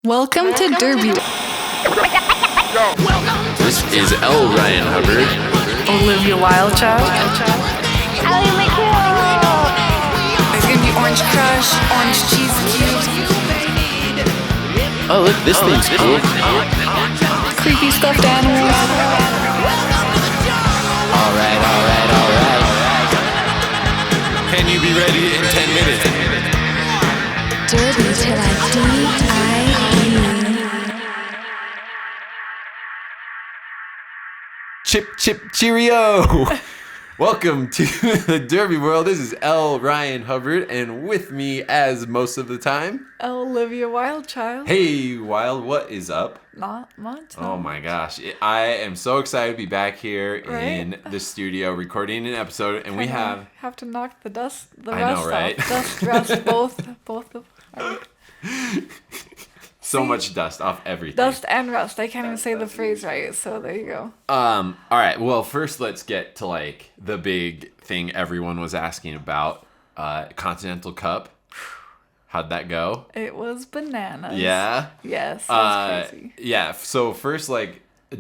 Welcome to Derby. This is L. Ryan Hubbard. Olivia Wildchild. Allie McHugh. There's gonna be Orange Crush, Orange Cheese Cube, Oh, look, this thing's cool. creepy stuffed animals. All right. Can you be ready in 10 minutes? Derby till I D-I-E. Chip, cheerio! Welcome to the Derby World. This is L. Ryan Hubbard, and with me, as most of the time, Olivia Wildchild. hey, Wild, what is up? Not much. Oh my gosh, I am so excited to be back here Right? in the studio recording an episode, and we have... to knock the rust I know, right? off. Rust, both of so much dust off everything. dust and rust. I can't even say the phrase right, so there you go. All right. Well, first let's get to like the big thing everyone was asking about, Continental Cup. How'd that go? It was bananas. Yeah. Yes, it was crazy. Yeah. So first, like, I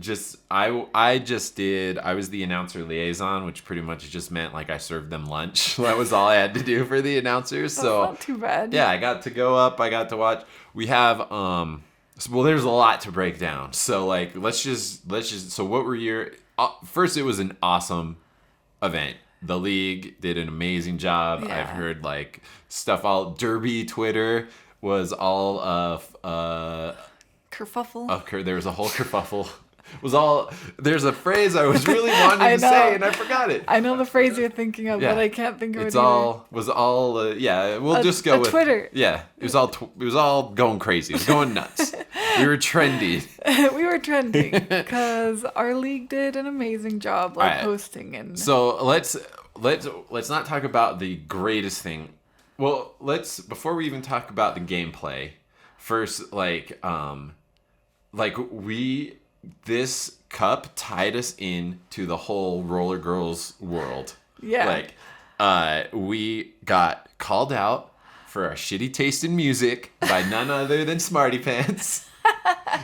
was the announcer liaison, which pretty much just meant like I served them lunch. That was all I had to do for the announcers. That's So not too bad. yeah, I got to go up. I got to watch. We have well, there's a lot to break down. So like, let's just. So what were your first? It was an awesome event. The league did an amazing job. Yeah. I've heard like stuff all Derby Twitter was all Kerfuffle. there was a whole kerfuffle. There's a phrase I was really wanting I to know. say and I forgot it. I know the phrase you're thinking of, Yeah. but I can't think of It's it. yeah, we'll just go with Twitter. Yeah, it was all going crazy. It was going nuts. We were trendy. We were trending because our league did an amazing job, like Alright. hosting and. So let's not talk about the greatest thing. Well, before we even talk about the gameplay, first this cup tied us in to the whole roller girls world. Yeah. We got called out for our shitty taste in music by none other than Smarty Pants.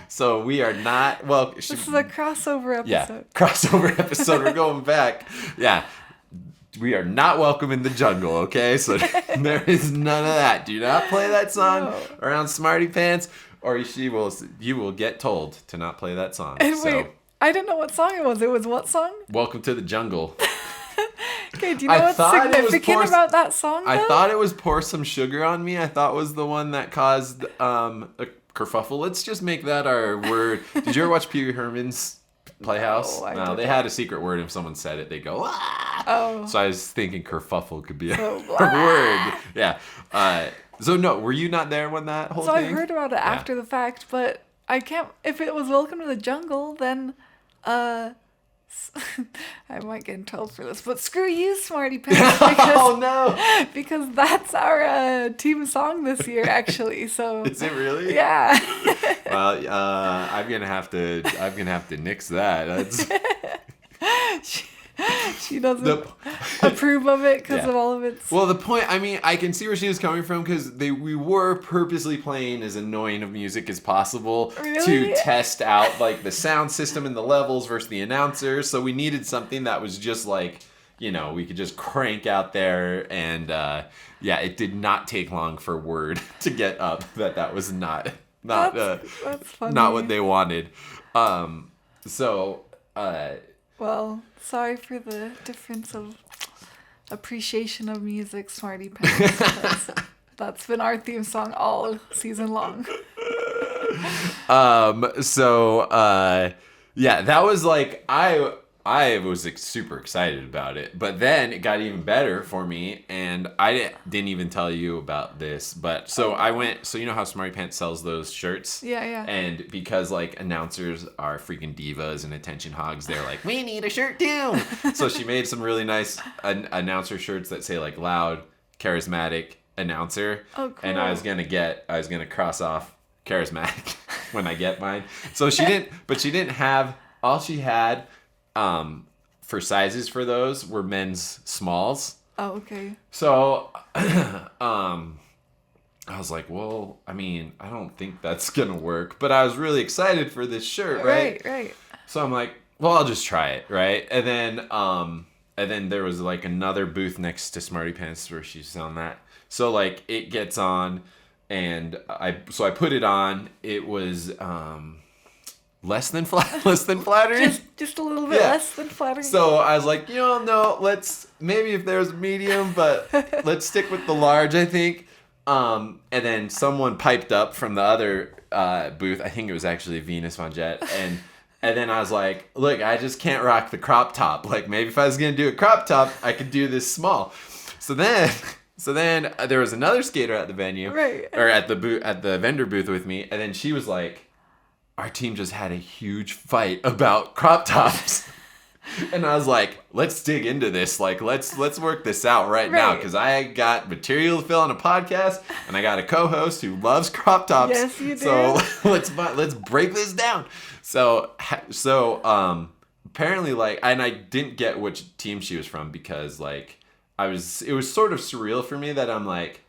So we are not This is a crossover episode. yeah, crossover episode. We're going back. Yeah. We are not welcome in the jungle, okay? So there is none of that. Do not play that song around Smarty Pants, or you will get told to not play that song. And So, wait, I didn't know what song it was. It was what song? welcome to the jungle. Okay, do you know I what's thought it was significant about that song, though? I thought it was Pour Some Sugar on Me. I thought was the one that caused a kerfuffle. Let's just make that our word. Did you ever watch Pee Wee Herman's Playhouse? No, I No, they didn't. had a secret word. If someone said it, they go, ah! Oh. So I was thinking kerfuffle could be a, So, a word. Yeah. So no, were you not there when that whole So thing? I heard about it after the fact, but I can't. If it was Welcome to the Jungle, then I might get in trouble for this. But screw you, Smarty Pants, Oh no! because that's our team song this year, actually. So Is it really? yeah. Well, I'm gonna have to nix that. That's She doesn't approve of it because Yeah. of all of its. well. The point. I mean, I can see where she was coming from because we were purposely playing as annoying of music as possible Really? to test out like the sound system and the levels versus the announcers. So we needed something that was just like, we could just crank out there, and it did not take long for word to get up that was not That's funny. not what they wanted. Well, sorry for the difference of appreciation of music, Smarty Pants. That's been our theme song all season long. That was like I was like, super excited about it, but then it got even better for me, and I didn't even tell you about this, but so I went. So you know how Smarty Pants sells those shirts? Yeah. And because like announcers are freaking divas and attention hogs, they're like, we need a shirt too. So she made some really nice announcer shirts that say like loud, charismatic announcer. Oh, cool. And I was gonna cross off charismatic when I get mine. So she didn't have, all she had for sizes for those were men's smalls. Oh, okay. So I was like, well, I mean, I don't think that's gonna work, but I was really excited for this shirt, right? Right. So I'm like, well, I'll just try it, right? And then there was like another booth next to Smarty Pants where she's selling that. So like it gets on, and I put it on. It was less than flattering. Just a little bit less than flattering. So I was like, no, let's maybe if there's a medium, but let's stick with the large, I think. And then someone piped up from the other booth. I think it was actually Venus Von Jet, and then I was like, look, I just can't rock the crop top. Like maybe if I was gonna do a crop top, I could do this small. So then there was another skater at the venue, right, or at the vendor booth with me, and then she was like, our team just had a huge fight about crop tops. And I was like, let's dig into this. Like, let's work this out right now, because I got material to fill on a podcast, and I got a co-host who loves crop tops. Yes, you do. So let's break this down. So apparently, like, and I didn't get which team she was from, because like it was sort of surreal for me that I'm like,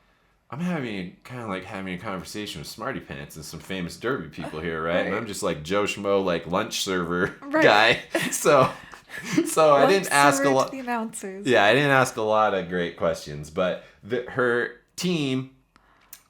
I'm having a conversation with Smarty Pants and some famous Derby people here, right? And I'm just like Joe Schmo, like lunch server guy. So I didn't ask a lot. The announcers. Yeah, I didn't ask a lot of great questions, but her team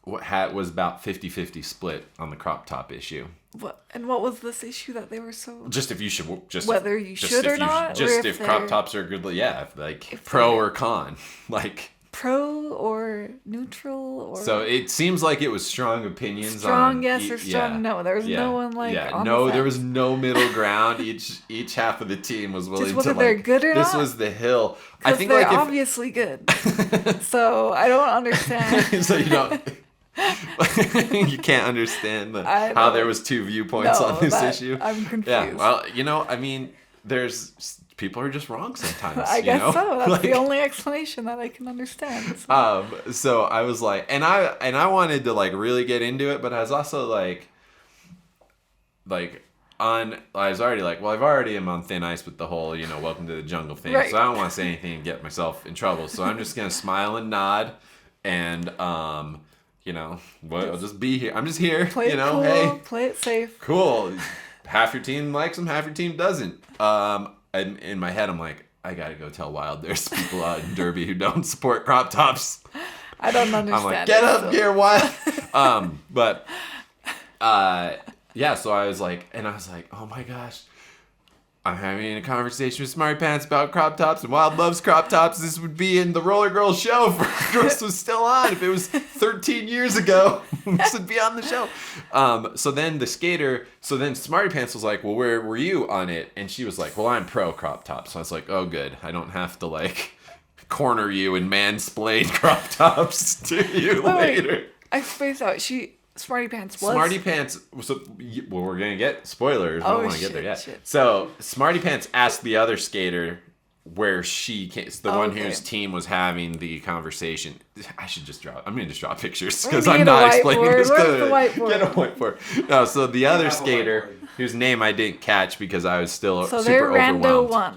was about 50-50 split on the crop top issue. What was this issue that they were so? Just if you should, whether you should or not, just if crop tops are good, if pro or con, like. Pro or neutral or so it seems like it was strong opinions strong yes or strong no. There was no one there was no middle ground. Each half of the team was willing just whether to they're good or this not. was the hill. I think they're obviously good. So I don't understand. So you don't you can't understand how there was two viewpoints on this issue. I'm confused. Yeah, well, I mean, people are just wrong sometimes. I guess so. That's the only explanation that I can understand. So I was like, and I wanted to like really get into it, but I was also I was already like, well, I've already am on thin ice with the whole, welcome to the jungle thing. Right. So I don't want to say anything and get myself in trouble. So I'm just gonna smile and nod, and I'll just be here. I'm just here. Play it cool, hey, play it safe. Cool. Half your team likes them, half your team doesn't. And in my head, I'm like, I gotta go tell Wild there's people out in Derby who don't support crop tops. I don't understand. I'm like, get up here, Wild. So I was like, oh my gosh, I'm having a conversation with Smarty Pants about crop tops, and Wild loves crop tops. This would be in the Roller Girls show if Girls was still on. If it was 13 years ago, this would be on the show. So then Smarty Pants was like, well, where were you on it? And she was like, well, I'm pro crop top. So I was like, oh, good. I don't have to corner you and mansplain crop tops to you later. Wait. I spaced out. Smarty Pants was? Smarty Pants, we're going to get spoilers. I don't want to get there yet. Shit. So Smarty Pants asked the other skater where she came, one whose team was having the conversation. I'm going to just draw pictures because I'm not explaining this clearly. Get a whiteboard. No, so the other skater, whose name I didn't catch because I was still super overwhelmed.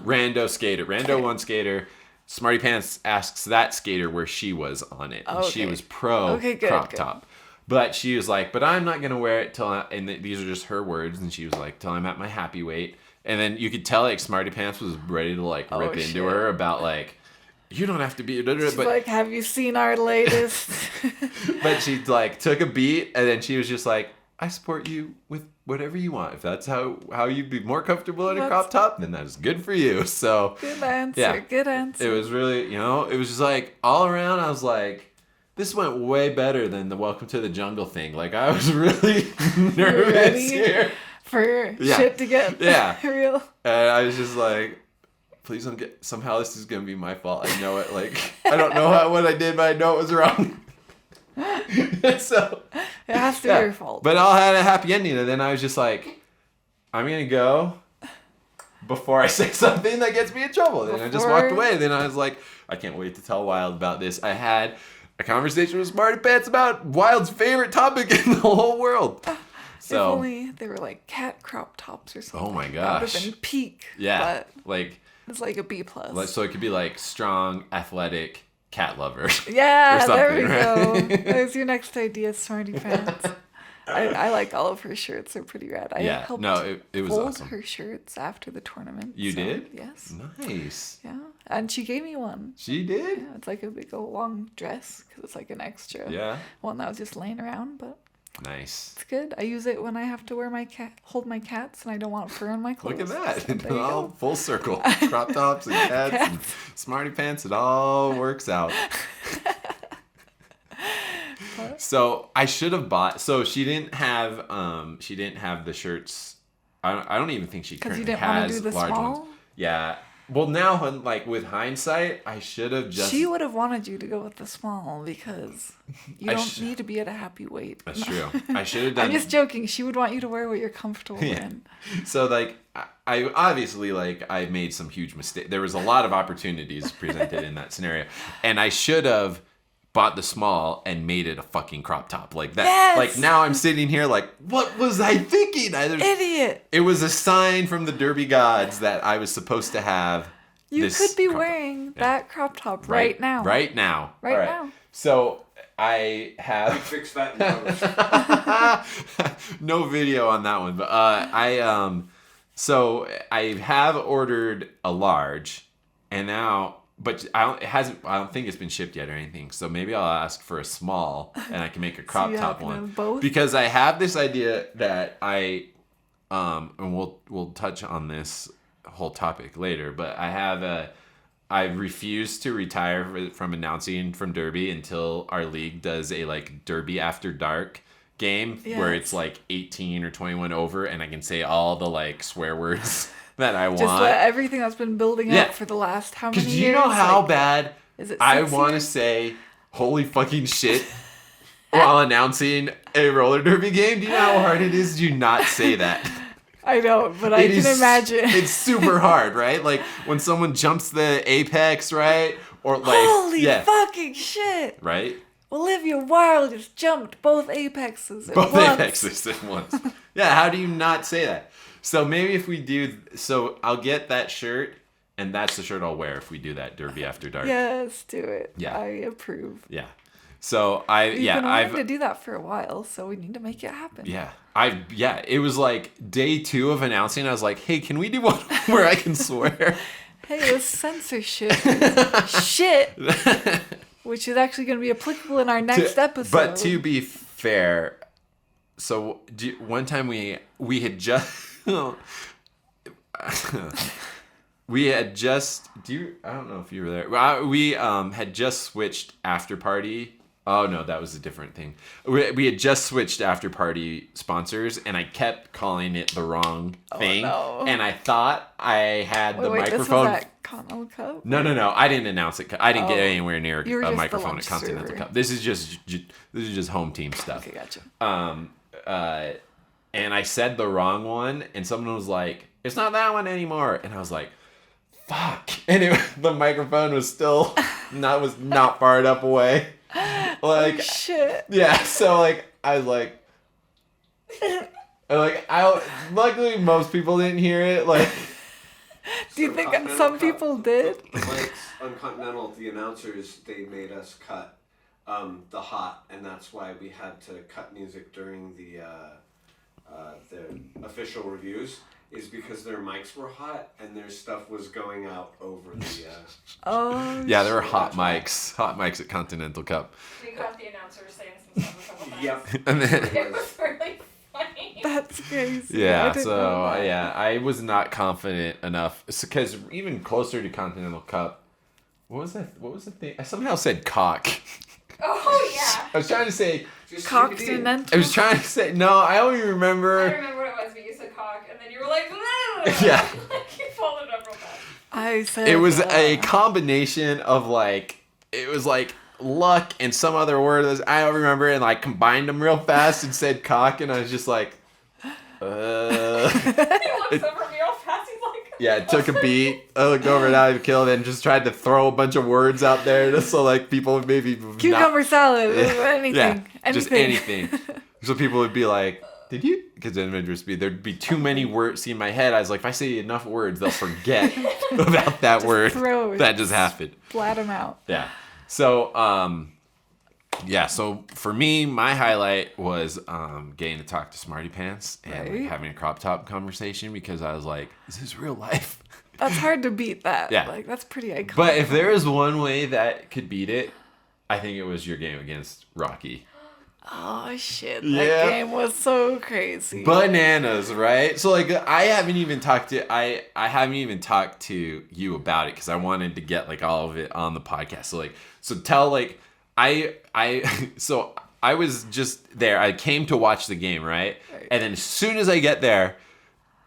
Rando one skater. Smarty Pants asks that skater where she was on it. And she was pro crop top. But she was like, but I'm not going to wear it and these are just her words. And she was like, till I'm at my happy weight. And then you could tell Smarty Pants was ready to rip into her about you don't have to be. She's like, have you seen our latest? But she took a beat, and then she was just like, I support you with whatever you want. If that's how you'd be more comfortable in a crop top, then that is good for you. So good answer. Yeah, good answer. It was really, it was just all around. I was like, this went way better than the Welcome to the Jungle thing. I was really nervous here. For shit to get real. And I was just like, please don't get, somehow this is going to be my fault. I know it. I don't know what I did, but I know it was wrong. So it has to be your fault. But all had a happy ending. And then I was just like, I'm going to go before I say something that gets me in trouble. Then I just walked away. Then I was like, I can't wait to tell Wild about this. I had a conversation with Smarty Pants about Wild's favorite topic in the whole world. If only they were cat crop tops or something. Oh my gosh. That would have been peak. Yeah. But it's a B+. So it could be strong, athletic, cat lover. Yeah, there we right? go. There's your next idea, Smarty Pants. I like all of her shirts. They're pretty rad. I Yeah, helped no, it was fold awesome. her shirts after the tournament. You did? Yes. Nice. Yeah, and she gave me one. She did? Yeah, it's like a big old long dress because it's like an extra Yeah. one that was just laying around, but Nice. it's good. I use it when I have to wear hold my cats and I don't want fur on my clothes. Look at So that. there you All go. full circle. Crop tops and cats and Smarty Pants. It all works out. So I should have bought. So she didn't have the shirts. I don't even think she Because you currently didn't want to has do the large small? ones. Yeah. Well, now, like with hindsight, I should have just. She would have wanted you to go with the small because you I don't need to be at a happy weight. That's true. I should have done. I'm just joking. She would want you to wear what you're comfortable Yeah. in. So like I obviously I made some huge mistake. There was a lot of opportunities presented in that scenario, and I should have bought the small and made it a fucking crop top like that. Yes! Like now I'm sitting here like, what was I thinking? Idiot! It was a sign from the Derby gods that I was supposed to have. You this could be crop top. wearing that crop top right now. Right now. Right All right. now. So I have Fix that in post. no video on that one, but so I have ordered a large, and now, but I don't think it's been shipped yet or anything. So maybe I'll ask for a small, and I can make a crop you top happen to one. have both? Because I have this idea that and we'll touch on this whole topic later, but I refuse to retire from announcing from Derby until our league does a like Derby After Dark game where Yes. it's like 18 or 21 over, and I can say all the like swear words that I want. Just let everything that's been building Yeah. up for the last how many Because years? you know how like, bad is it I 6 want to years? say holy fucking shit while announcing a roller derby game. Do you know how hard it is to not say that? I know, but I It can is- imagine. It's super hard, right? Like when someone jumps the apex, right? Or like Holy yeah, fucking shit! right? Olivia Wilde just jumped both apexes at Both once. apexes at once. Yeah, how do you not say that? So maybe if we do, so I'll get that shirt, and that's the shirt I'll wear if we do that Derby After Dark. Yes, do it. Yeah. I approve. Yeah. So We've been wanting I've to do that for a while, so we need to make it happen. it was like day 2 of announcing. I was like, hey, can we do one where I can swear? Hey, this censorship shit, which is actually going to be applicable in our next episode. But to be fair, so one time we had just we had just I don't know if you were there. We had just switched after party. Oh no, that was a different thing. We had just switched after party sponsors, and I kept calling it the wrong thing. no. And I thought I had the Wait, this microphone. was at Continental Cup? No. I didn't announce it. I didn't get Oh. anywhere near You were a just the microphone lunch at Continental server. Cup. This is just home team stuff. Okay, gotcha. And I said the wrong one, and someone was like, "It's not that one anymore," and I was like, "Fuck!" And the microphone was still not far enough away. Like, Oh, shit. yeah. So like, I was like. Luckily, most people didn't hear it. Like, Do you think Continental some Cup. people did? Like on Continental, the announcers, they made us cut the hot, and that's why we had to cut music during the official reviews, is because their mics were hot and their stuff was going out over the... Oh, yeah, there were Shit, hot that's mics at Continental Cup. We caught the announcer saying some stuff a couple times. Yep. And then, It was really funny. that's crazy. I yeah, didn't so know that. yeah, I was not confident enough because even closer to Continental Cup, what was the thing? I somehow said cock. Oh, yeah. I was trying to say. Just Continental. I was trying to say. No, I only I remember. don't remember what it was, but you said cock, and then you were like, Yeah. like you followed up real fast. I said It was a combination of like. It was like luck and some other word that I don't remember, and like combined them real fast and said cock, and I was just like. He looks over me real fast, he's like... Yeah, it took a beat. I looked over at Ivy Kill and just tried to throw a bunch of words out there just so like people would maybe cucumber salad. Anything. Yeah, anything. just anything. So people would be like, "Did you?" Because then there'd be too many words in my head. I was like, if I say enough words, they'll forget about that word throw it. that just happened. Splat them out. Yeah. So, yeah, so for me, my highlight was getting to talk to Smarty Pants and like, Right. having a crop top conversation because I was like, this is real life. That's hard to beat that. Yeah. Like, that's pretty iconic. But if there is one way that could beat it, I think it was your game against Rocky. Oh, shit. Yeah. That game was so crazy. Bananas, right? So like I haven't even talked to you about it because I wanted to get like all of it on the podcast. So tell like so I was just there. I came to watch the game, right? And then as soon as I get there,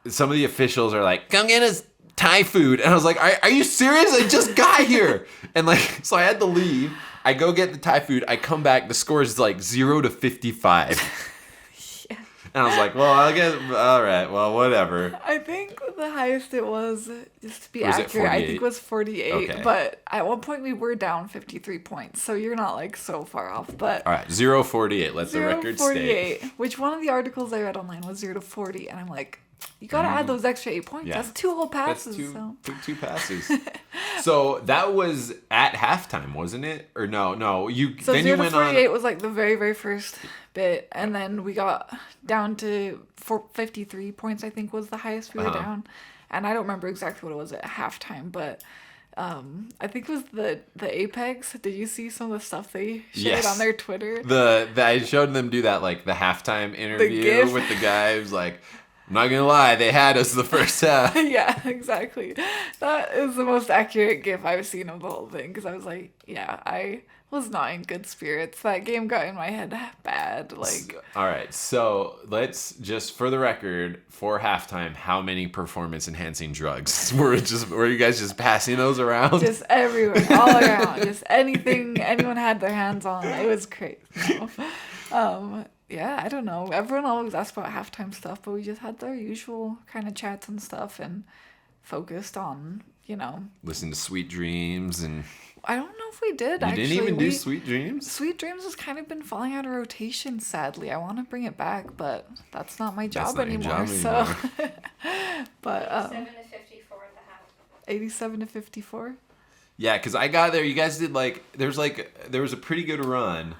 some of the officials are like, "Come get us Thai food," and I was like, "Are you serious? I just got here!" And like, so I had to leave. I go get the Thai food. I come back. The score is like 0-55. Yeah. And I was like, well, I guess, all right, well, whatever. I think the highest it was, just to be Was it accurate, I 48? think it was 48. Okay. But at one point we were down 53 points, so you're not like so far off. But All right, 0-48. Let the record state. 0-48, which one of the articles I read online was 0-40, and I'm like, you gotta add those extra 8 points. Yeah. That's 2 whole That's passes. two passes. So that was at halftime, wasn't it? Or no, you So then 0 you to went 48 on. was like the very, very first bit, and then we got down to 53 points. I think was the highest we were down, and I don't remember exactly what it was at halftime, but I think it was the Apex. Did you see some of the stuff they shared Yes. on their Twitter? I showed them do that like the halftime interview GIF. with the guy who's like, I'm not gonna lie, they had us the first half. Yeah, exactly. That is the most accurate GIF I've seen of the whole thing, because I was like, yeah, I was not in good spirits. That game got in my head bad. Like, All right, so let's just for the record, for halftime, how many performance enhancing drugs were you guys just passing those around? just everywhere, all around, just anything anyone had their hands on. It was crazy. No. Yeah, I don't know. Everyone always asks about halftime stuff, but we just had the usual kind of chats and stuff and focused on, Listen to Sweet Dreams and I don't know if we did, you actually. didn't even do Sweet Dreams? Sweet Dreams has kind of been falling out of rotation, sadly. I want to bring it back, but that's not my job not your anymore. job So, but 7 to 54 at the half. 87 to 54. Yeah, because I got there. You guys did there was a pretty good run.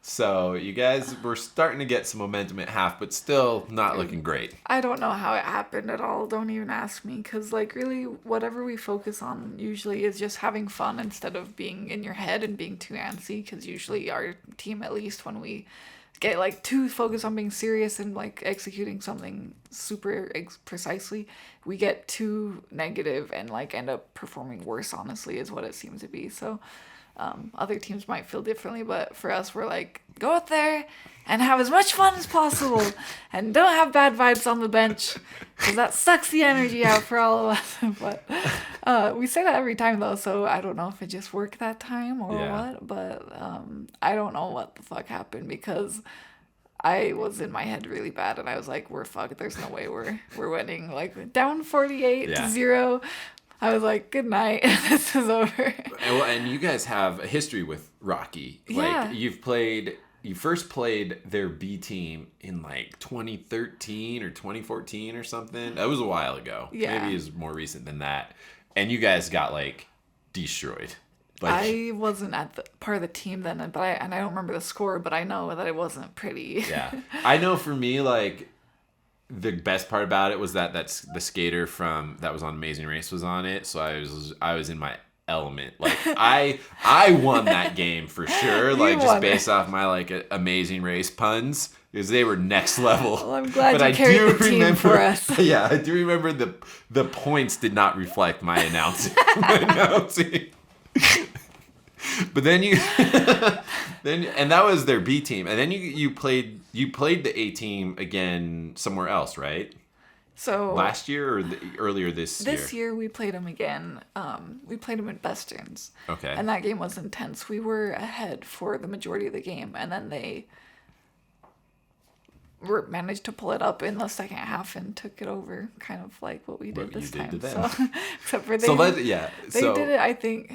So you guys were starting to get some momentum at half, but still not looking great. I don't know how it happened at all. Don't even ask me, because really whatever we focus on usually is just having fun instead of being in your head and being too antsy, because usually our team, at least when we get too focused on being serious and executing something super precisely, we get too negative and end up performing worse, honestly, is what it seems to be. So other teams might feel differently, but for us, we're go out there and have as much fun as possible and don't have bad vibes on the bench, because that sucks the energy out for all of us. But we say that every time, though, so I don't know if it just worked that time or Yeah. what, but I don't know what the fuck happened, because I was in my head really bad, and I was like, we're fucked. There's no way we're winning. Down 48 Yeah. to 0. I was like, good night. This is over. And you guys have a history with Rocky. Yeah. You first played their B team in 2013 or 2014 or something. That was a while ago. Yeah. Maybe it's more recent than that. And you guys got destroyed. I wasn't at the part of the team then, but I don't remember the score, but I know that it wasn't pretty. Yeah. I know for me, the best part about it was that's the skater that was on Amazing Race was on it, so I was in my element. I won that game for sure. Just based off my Amazing Race puns, because they were next level. Well, I'm glad you carried the team for us. Yeah, I do remember the points did not reflect my announcing. But then and that was their B team, and then you played the A team again somewhere else, right? So Last year or earlier this year? this year we played them again. We played them at Westerns. Okay. And that game was intense. We were ahead for the majority of the game, and then they managed to pull it up in the second half and took it over, kind of like what we did What you this did time. to them. So, except for they So did it, I think,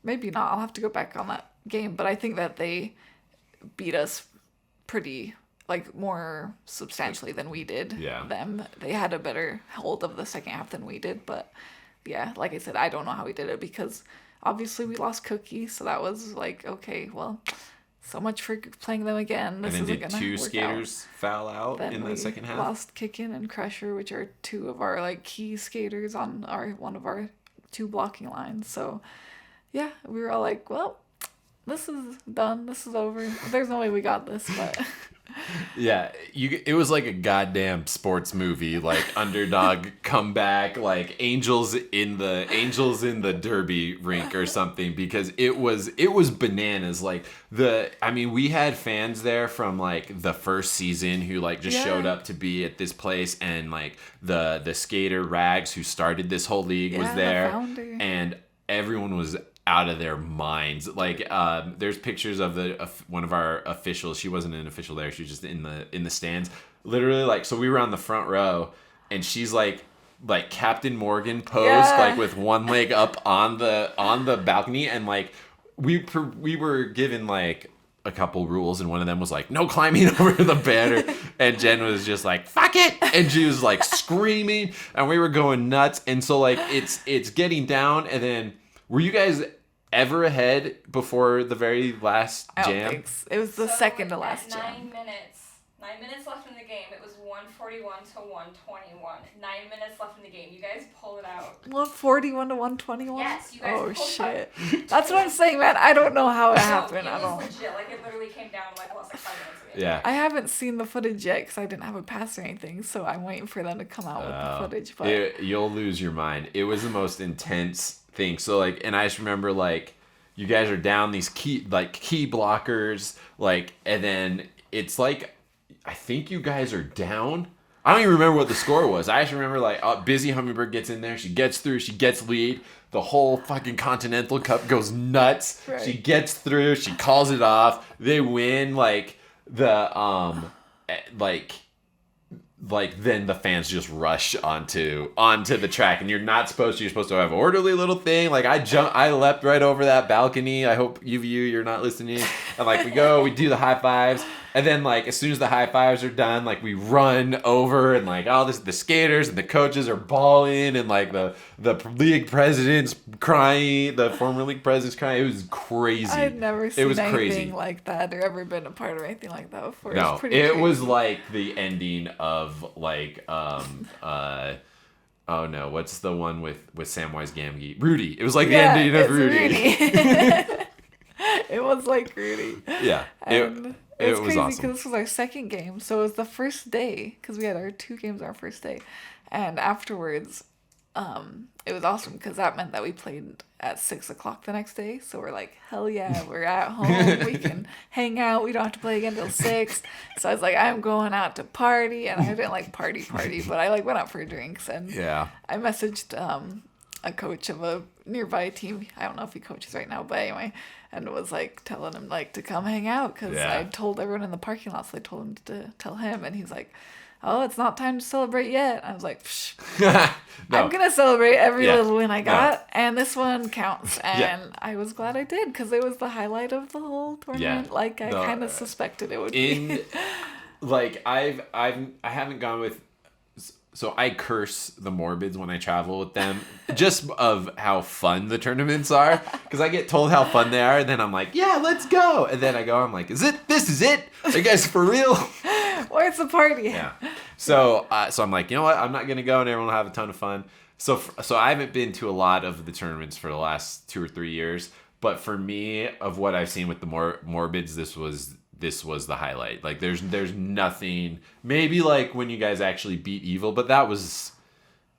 maybe not. I'll have to go back on that game, but I think that they beat us pretty, more substantially than we did them. They had a better hold of the second half than we did, but yeah, like I said, I don't know how we did it, because obviously we lost Cookie, so that was like, okay, well, so much for playing them again. This And then isn't did gonna two work skaters foul out Then in we the second half? lost Kickin and Crusher, which are two of our like key skaters on one of our two blocking lines. So yeah, we were all like, well, this is done. This is over. There's no way we got this, but Yeah, it was like a goddamn sports movie, like underdog comeback, like angels in the derby rink or something, because it was bananas. Like we had fans there from like the first season who like just showed up to be at this place, and like the skater Rags who started this whole league was the there, founder. and everyone was out of their minds. Like there's pictures of one of our officials. She wasn't an official there, she was just in the stands, literally. Like, so we were on the front row, and she's like Captain Morgan posed, like with one leg up on the balcony, and like we were given like a couple rules, and one of them was like no climbing over the banner, and Jen was just like fuck it, and she was like screaming, and we were going nuts. And so like it's getting down, and then were you guys ever ahead before the very last I don't jam? think so. It was the second to last at jam. 9 minutes left in the game. It was 141 to 121. 9 minutes left in the game. You guys pulled it out. 141 to 121? Yes, you guys Oh pulled shit. That's what I'm saying, man. I don't know how it happened No, at it all. was legit. Like, it literally came down like less like 5 minutes of the game. Yeah. I haven't seen the footage yet because I didn't have a pass or anything, so I'm waiting for them to come out with the footage. But You'll lose your mind. It was the most intense thing. So like, and I just remember like you guys are down these key blockers, like, and then it's like I think you guys are down. I don't even remember what the score was. I just remember like Busy Hummingbird gets in there, she gets through, she gets lead. The whole fucking Continental Cup goes nuts. Right. She gets through, she calls it off. They win. Like the then the fans just rush onto the track, and you're supposed to have an orderly little thing. Like I leapt right over that balcony. I hope you're not listening. And like we do the high fives, and then like as soon as the high fives are done, like we run over, and like all the skaters and the coaches are bawling, and like the league president's crying, the former league president's crying. It was crazy. I'd never seen anything crazy. like that or ever been a part of anything like that before. No, pretty it crazy. was like the ending of like oh no, what's the one with Samwise Gamgee? Rudy. It was like the ending of it's Rudy. It was like Rudy. Yeah, And it was was crazy awesome. because this was our second game, so it was the first day because we had our 2 games our first day, and afterwards, it was awesome because that meant that we played at 6:00 the next day. So we're like, hell yeah, we're at home. We can hang out. We don't have to play again till 6. So I was like, I'm going out to party, and I didn't like party, but I like went out for drinks, and Yeah. I messaged a coach of a nearby team. I don't know if he coaches right now, but anyway, and was like telling him like to come hang out because Yeah. I told everyone in the parking lot, so I told him to tell him, and he's like, oh, it's not time to celebrate yet. I was like, psh, No. I'm gonna celebrate every Yeah. little win I No. got, and this one counts. And Yeah. I was glad I did because it was the highlight of the whole tournament. Yeah. Like I No, kind of suspected it would be. Like I haven't gone with. So I curse the Morbids when I travel with them, just of how fun the tournaments are. Because I get told how fun they are, and then I'm like, yeah, let's go. And then I go, I'm like, this is it? Are you guys for real? Where's the party? Yeah. So I'm like, you know what? I'm not gonna go, and everyone will have a ton of fun. So I haven't been to a lot of the tournaments for the last 2 or 3 years. But for me, of what I've seen with the Morbids, this was the highlight. Like there's nothing. Maybe like when you guys actually beat Evil, but that was,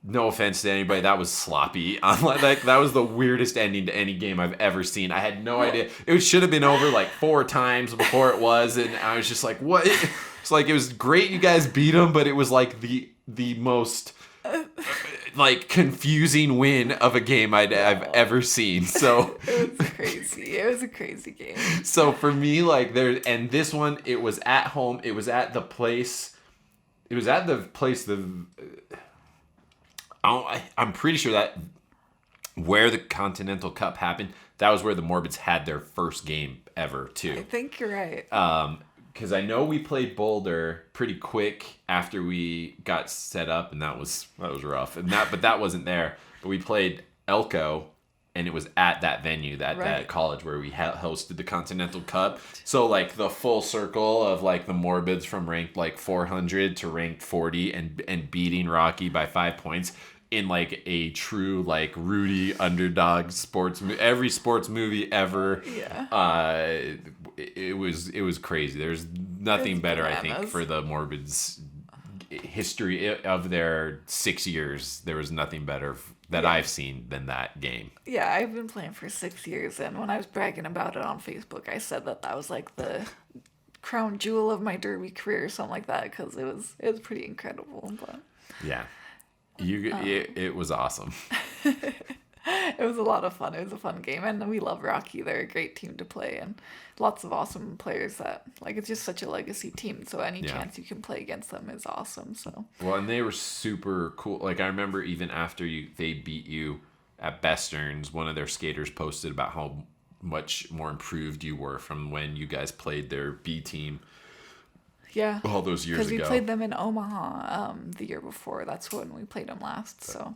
no offense to anybody, that was sloppy. Like that was the weirdest ending to any game I've ever seen. I had no idea. It should have been over like 4 times before it was, and I was just like, what? It's like it was great you guys beat them, but it was like the most like confusing win of a game I've ever seen. So It was crazy. It was a crazy game. so for me, like and this one, it was at home. It was at the place. It was at the place. I'm pretty sure that where the Continental Cup happened, that was where the Morbids had their first game ever I too. think you're right. Because I know we played Boulder pretty quick after we got set up, and that was rough. But that wasn't there. But we played Elko and it was at that venue, that college where we hosted the Continental Cup. So like the full circle of like the Morbids from ranked like 400 to ranked 40 and beating Rocky by 5 points in like a true like Rudy underdog every sports movie ever. Yeah. It was crazy. There's nothing better, I think, for the Morbids history of their 6 years. There was nothing better that I've seen than that game. Yeah, I've been playing for 6 years, and when I was bragging about it on Facebook, I said that was like the crown jewel of my derby career or something like that, because it was pretty incredible. But yeah, it was awesome. it was a lot of fun. It was a fun game, and we love Rocky. They're a great team to play, and lots of awesome players that, like, it's just such a legacy team, so any chance you can play against them is awesome. So well, and they were super cool. Like, I remember even after they beat you at Besterns, one of their skaters posted about how much more improved you were from when you guys played their B team. Yeah, all those years ago. Because we played them in Omaha the year before. That's when we played them last. So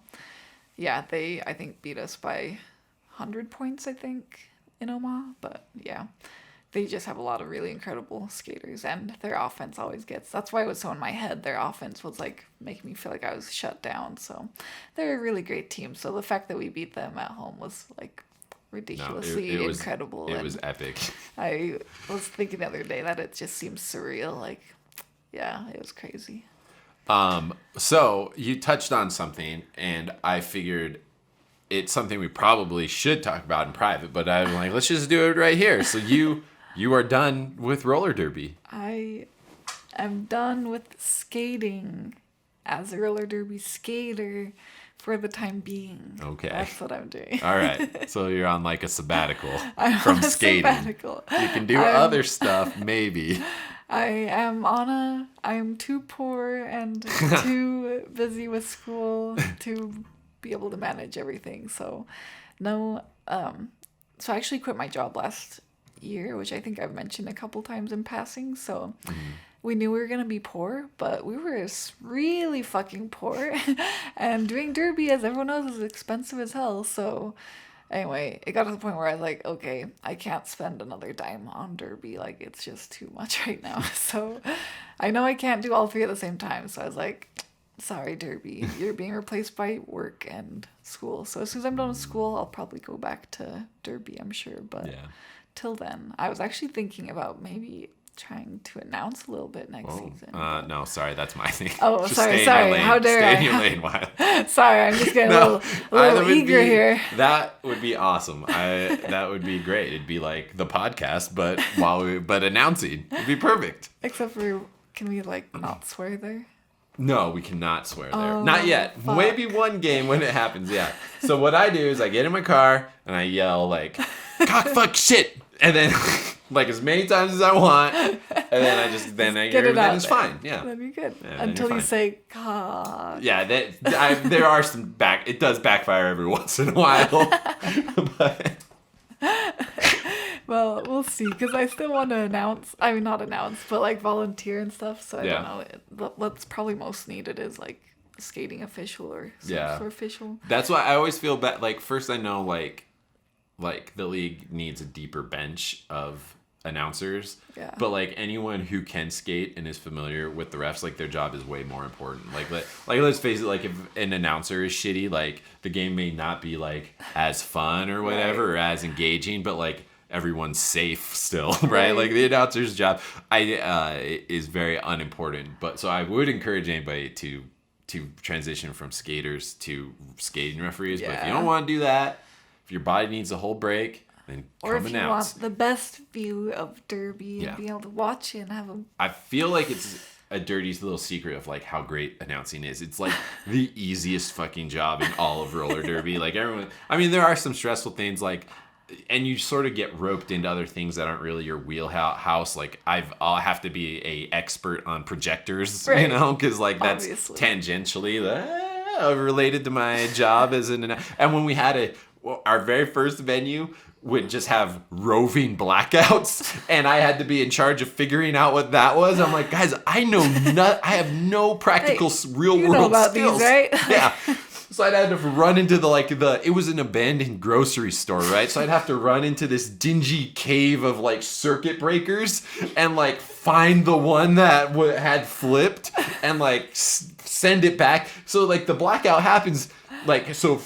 yeah, they, I think, beat us by 100 points, I think, in Omaha. But yeah, they just have a lot of really incredible skaters, and their offense always gets, that's why it was so in my head. Their offense was like making me feel like I was shut down. So they're a really great team. So the fact that we beat them at home was like ridiculously incredible. It was epic. I was thinking the other day that it just seems surreal. Like, yeah, it was crazy. So you touched on something, and I figured it's something we probably should talk about in private, but I'm like, let's just do it right here. So you are done with roller derby. I am done with skating as a roller derby skater for the time being. Okay. That's what I'm doing. All right. So you're on like a sabbatical I'm from on a skating. sabbatical. You can do other stuff, maybe. I'm too poor and too busy with school to be able to manage everything. So no, so I actually quit my job last year, which I think I've mentioned a couple times in passing. So we knew we were going to be poor, but we were really fucking poor. And doing derby, as everyone knows, is expensive as hell. So anyway, it got to the point where I was like, okay, I can't spend another dime on derby. Like, it's just too much right now. So I know I can't do all three at the same time. So I was like, sorry, derby, you're being replaced by work and school. So as soon as I'm done with school, I'll probably go back to derby, I'm sure. But till then, I was actually thinking about maybe trying to announce a little bit next season. No, sorry, that's my thing. Oh, just sorry. How dare I? Stay in your lane, Wiley. Sorry, I'm just getting a little eager here. That would be awesome. That would be great. It'd be like the podcast, but announcing. It'd be perfect. Except for, can we like not swear there? No, we cannot swear there. Not yet. Fuck. Maybe one game when it happens, yeah. So what I do is I get in my car and I yell like, cock, fuck, shit. And then like as many times as I want. And then I just, then it's fine. Yeah. Then you're good. Yeah, until you say, cock. Yeah, there are some it does backfire every once in a while. But well, we'll see, because I still want to not announce, but like volunteer and stuff, so I don't know. What's probably most needed is like a skating official or some sort of official. That's why I always feel bad. Like, first I know like the league needs a deeper bench of announcers, but like anyone who can skate and is familiar with the refs, like their job is way more important. Like let's face it, like if an announcer is shitty, like the game may not be like as fun or whatever or as engaging, but like everyone's safe still, right? Like the announcer's job is very unimportant. But so I would encourage anybody to transition from skaters to skating referees. But if you don't want to do that, if your body needs a whole break, then come announce. Or if you want the best view of derby and be able to watch it and have a... I feel like it's a dirty little secret of like how great announcing is. It's like the easiest fucking job in all of roller derby. Like everyone, I mean, there are some stressful things like, and you sort of get roped into other things that aren't really your wheelhouse. Like I'll have to be a expert on projectors, you know, because like that's obviously tangentially related to my job as an. And when we had our very first venue would just have roving blackouts, and I had to be in charge of figuring out what that was. I'm like, guys, I have no practical real world skills. These, right? Yeah. So I'd have to run into it was an abandoned grocery store, right? So I'd have to run into this dingy cave of like circuit breakers and like find the one that had flipped and like send it back. So like the blackout happens like, so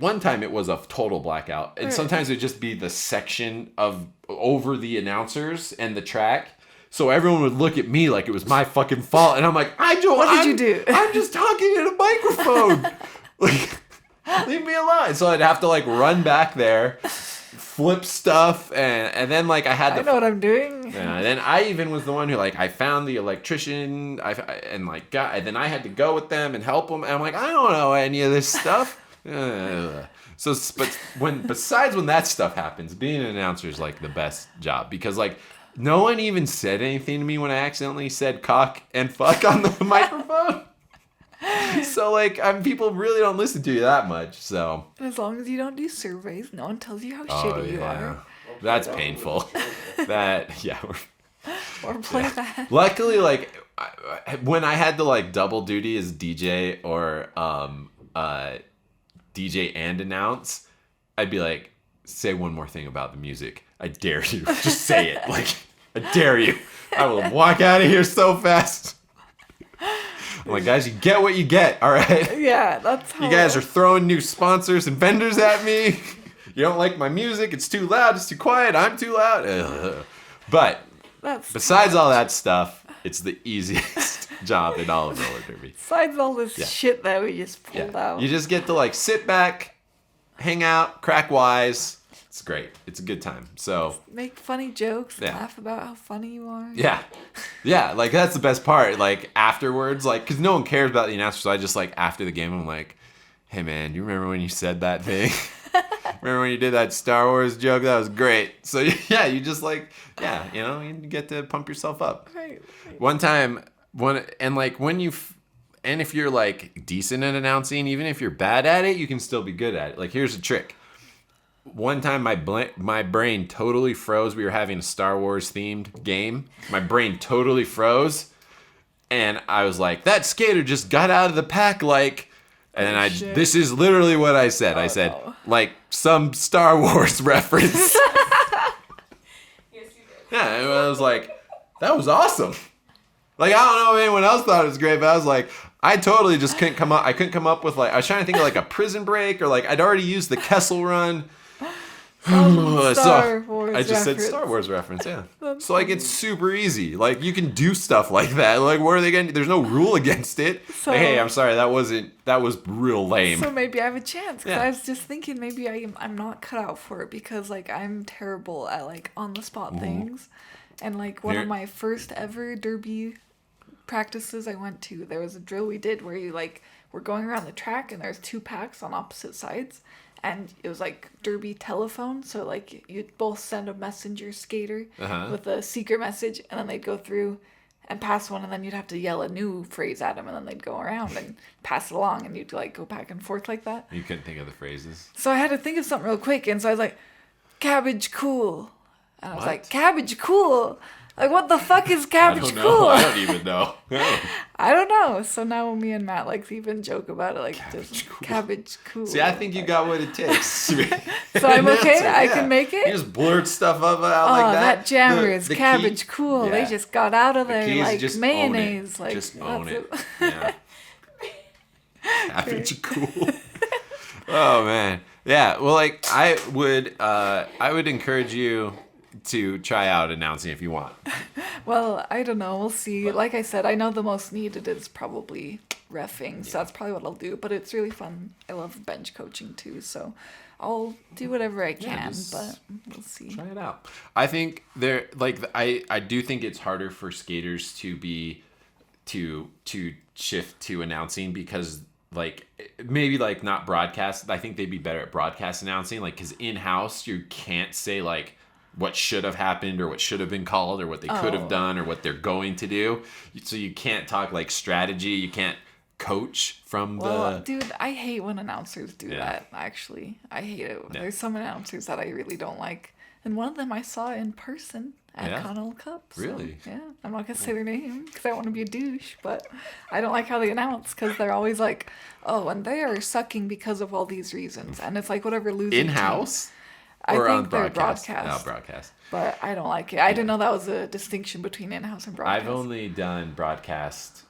one time it was a total blackout, and sometimes it'd just be the section of over the announcers and the track. So everyone would look at me like it was my fucking fault, and I'm like, what did you do? I'm just talking in a microphone. Like, leave me alone. So I'd have to like run back there, flip stuff, and then like I know what I'm doing. Yeah, and then I even was the one who like I found the electrician, and then I had to go with them and help them. And I'm like, I don't know any of this stuff. So, but besides when that stuff happens, being an announcer is like the best job, because like no one even said anything to me when I accidentally said cock and fuck on the microphone. So like people really don't listen to you that much. So as long as you don't do surveys, no one tells you how shitty you are. That's painful. Or play that. Luckily, like when I had to like double duty as DJ or DJ and announce, I'd be like, say one more thing about the music. I dare you. Just say it. Like, I dare you. I will walk out of here so fast. I'm like, guys, you get what you get, all right? Yeah, that's how... You guys are throwing new sponsors and vendors at me. You don't like my music. It's too loud. It's too quiet. I'm too loud. Ugh. But besides all that stuff, it's the easiest job in all of roller derby. Besides all this shit that we just pulled out. You just get to like sit back, hang out, crack wise. It's great. It's a good time. So make funny jokes, laugh about how funny you are. Yeah. Yeah, like that's the best part. Like afterwards, like, because no one cares about the announcer, so I just like after the game, I'm like, hey man, you remember when you said that thing? Remember when you did that Star Wars joke? That was great. So yeah, you just like, you get to pump yourself up. Right. One time, and if you're like decent at announcing, even if you're bad at it, you can still be good at it. Like here's a trick. One time my brain totally froze. We were having a Star Wars themed game. My brain totally froze. And I was like, that skater just got out of the pack like... And this is literally what I said. I said, like some Star Wars reference. Yes, you did. Yeah, and I was like, that was awesome. Like, I don't know if anyone else thought it was great, but I was like, I totally just couldn't come up. I couldn't come up with like, I was trying to think of like a prison break, or like I'd already used the Kessel Run. Star Wars I just said Star Wars reference, yeah. So like it's super easy. Like you can do stuff like that. Like what are they gonna? There's no rule against it. So, like, hey, I'm sorry, that was real lame. So maybe I have a chance. Cause I was just thinking maybe I'm not cut out for it, because like I'm terrible at like on the spot things, and like one of my first ever derby practices I went to, there was a drill we did where you like we're going around the track and there's two packs on opposite sides. And it was like derby telephone, so like you'd both send a messenger skater with a secret message, and then they'd go through and pass one, and then you'd have to yell a new phrase at them, and then they'd go around and pass it along, and you'd like go back and forth like that. You couldn't think of the phrases. So I had to think of something real quick, and so I was like, cabbage cool. And I was like, cabbage cool. Like, what the fuck is cabbage cool? I don't even know. I don't know. So now me and Matt like even joke about it, like cabbage cool. See, I think you got what it takes. So I'm okay. I can make it. You just blurt stuff out like that. That jammer is cabbage cool. Yeah. They just got out of there like just mayonnaise. Own it. Like just own it. Yeah. Cabbage cool. Oh man. Yeah. Well, like I would encourage you to try out announcing if you want. Well, I don't know. We'll see. Like I said, I know the most needed is probably reffing, so that's probably what I'll do. But it's really fun. I love bench coaching too, so I'll do whatever I can. But we'll see. Try it out. I think I do think it's harder for skaters to shift to announcing, because like maybe like not broadcast. I think they'd be better at broadcast announcing, like because in-house you can't say like what should have happened or what should have been called or what they could have done or what they're going to do. So you can't talk like strategy. You can't coach from Dude, I hate when announcers do that, actually. I hate it. Yeah. There's some announcers that I really don't like. And one of them I saw in person at Yeah? Continental Cup. So, Really? yeah. I'm not going to say their name because I don't want to be a douche, but I don't like how they announce because they're always like, oh, and they are sucking because of all these reasons. And it's like whatever losing In-house? team. I Or think on they're broadcast? broadcast. Oh, broadcast. But I don't like it. I didn't know that was a distinction between in-house and broadcast. I've only done broadcast.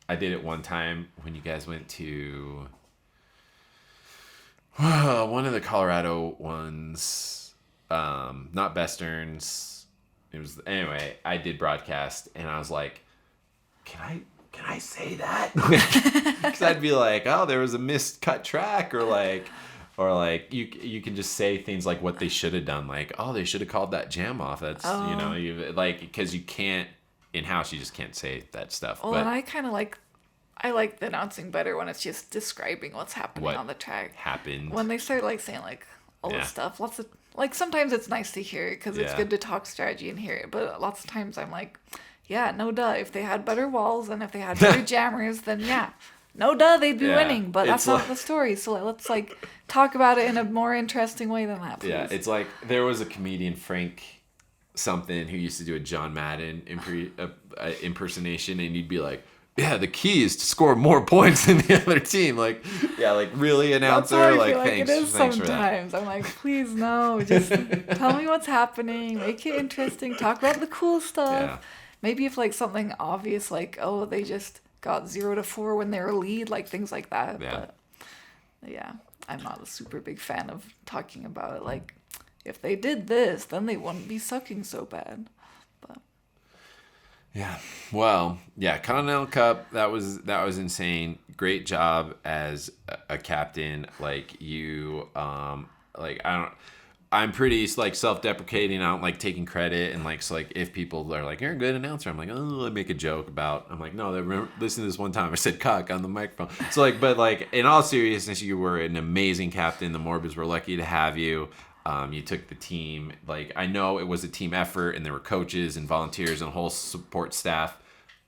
I did it one time when you guys went to one of the Colorado ones, not Westerns. It was anyway. I did broadcast, and I was like, "Can I say that?" Because I'd be like, "Oh, there was a missed cut track," or like you can just say things like what they should have done, like, "Oh, they should have called that jam off." That's you like because you can't in house, you just can't say that stuff. Well, but and I kind of like the announcing better when it's just describing what's happening What on the track. happened? When they start like saying like all Yeah. this stuff, lots of like sometimes it's nice to hear it because it's Yeah. good to talk strategy and hear it. But lots of times I'm like, yeah, no duh. If they had better walls and if they had better jammers, then yeah, no duh, they'd be Yeah, winning. But that's it's not like- the story. So let's like talk about it in a more interesting way than that, please. Yeah, it's like there was a comedian, Frank something, who used to do a John Madden impersonation, and you'd be like, "Yeah, the key is to score more points than the other team." Like, yeah, like really, That's announcer. how I Like, feel like thanks, it is thanks for that. sometimes. I'm like, please no, just tell me what's happening, make it interesting, talk about the cool stuff. Yeah. Maybe if like something obvious, like oh they just got 0-4 when they were lead, like things like that. Yeah. But yeah, I'm not a super big fan of talking about it. Like if they did this, then they wouldn't be sucking so bad. But Yeah. Well, yeah, Continental Cup, that was insane. Great job as a captain. Like you I'm pretty like self-deprecating. I don't like taking credit, and like so like if people are like, "You're a good announcer," I'm like, "Oh," I make a joke about. I'm like, "No, remember, listen to this one time I said cock on the microphone." So like, but like in all seriousness, you were an amazing captain. The Morbids were lucky to have you. You took the team. Like I know it was a team effort, and there were coaches and volunteers and a whole support staff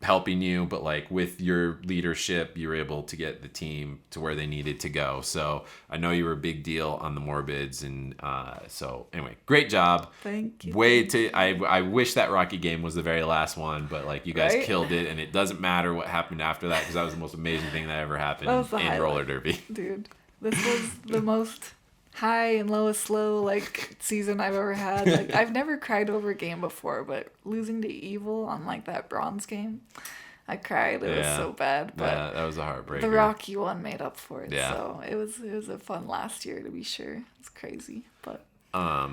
helping you, but like with your leadership, you were able to get the team to where they needed to go. So I know you were a big deal on the Morbids, and so anyway, great job. thank you. I wish that Rocky game was the very last one, but like you guys Right? killed it, and it doesn't matter what happened after that because that was the most amazing thing that ever happened That was the in highlight. roller derby. Dude, this was the most high and lowest low like season I've ever had. Like I've never cried over a game before, but losing to Evil on like that bronze game, I cried. It was Yeah. so bad, but Yeah, that was a heartbreaker. the Rocky one made up for it. Yeah. So it was a fun last year to be sure. It's crazy, but All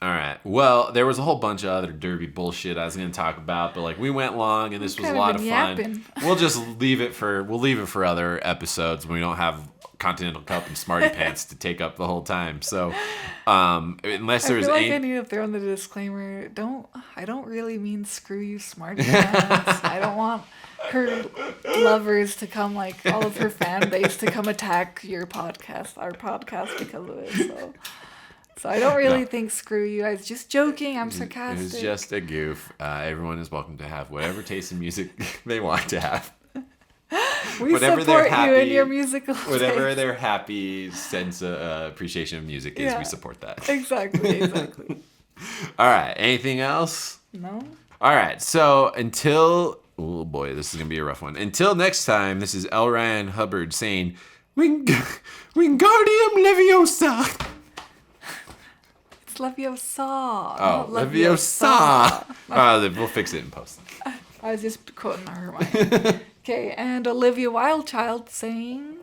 right. Well, there was a whole bunch of other derby bullshit I was going to talk about, but like we went long, and this was a kinda lot of been fun. yapping. We'll just leave it for other episodes when we don't have Continental Cup and Smarty Pants to take up the whole time. So, unless I there's feel like any, I need to throw in the disclaimer. I don't really mean screw you, Smarty Pants. I don't want her lovers to come, like all of her fan base to come attack our podcast because of it. So I don't really No. think screw you. I was just joking. I'm it sarcastic. was just a goof. Everyone is welcome to have whatever taste in music they want to have. we whatever support they're you in happy- your musical Whatever taste. their happy sense of appreciation of music is, Yeah. we support that. Exactly. All right. Anything else? No? All right. So until, oh boy, this is going to be a rough one. Until next time, this is L. Ryan Hubbard saying, Wingardium Leviosa. It's Leviosa. Oh, not Leviosa. We'll fix it in post. I was just quoting Hermione. Okay, and Olivia Wildechild saying,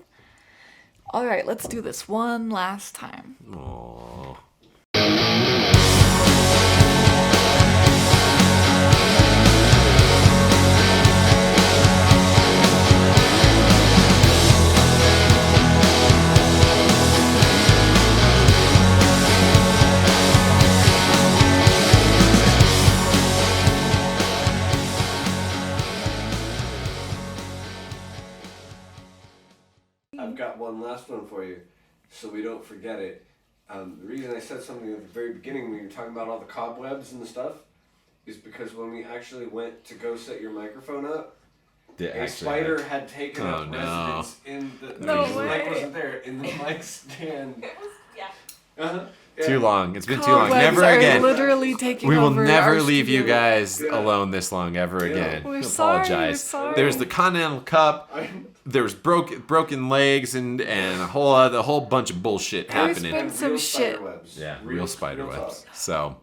all right, let's do this one last time. Aww. I've got one last one for you, so we don't forget it. The reason I said something at the very beginning when you were talking about all the cobwebs and stuff is because when we actually went to go set your microphone up, a spider had taken Oh, up no. residence in the No the way. mic wasn't there in the mic stand. It was, yeah. Uh-huh. Too long. It's been too long. Cobwebs Never are again. Literally taking We will over never our leave you studio. guys alone this long ever again. We're I sorry, apologize. we're sorry. There's the Continental Cup. There's broken legs and a whole bunch of bullshit There's happening. been some shit. Spiderwebs. Yeah, real spider talk. webs. So,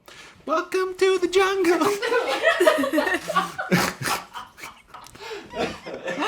welcome to the jungle.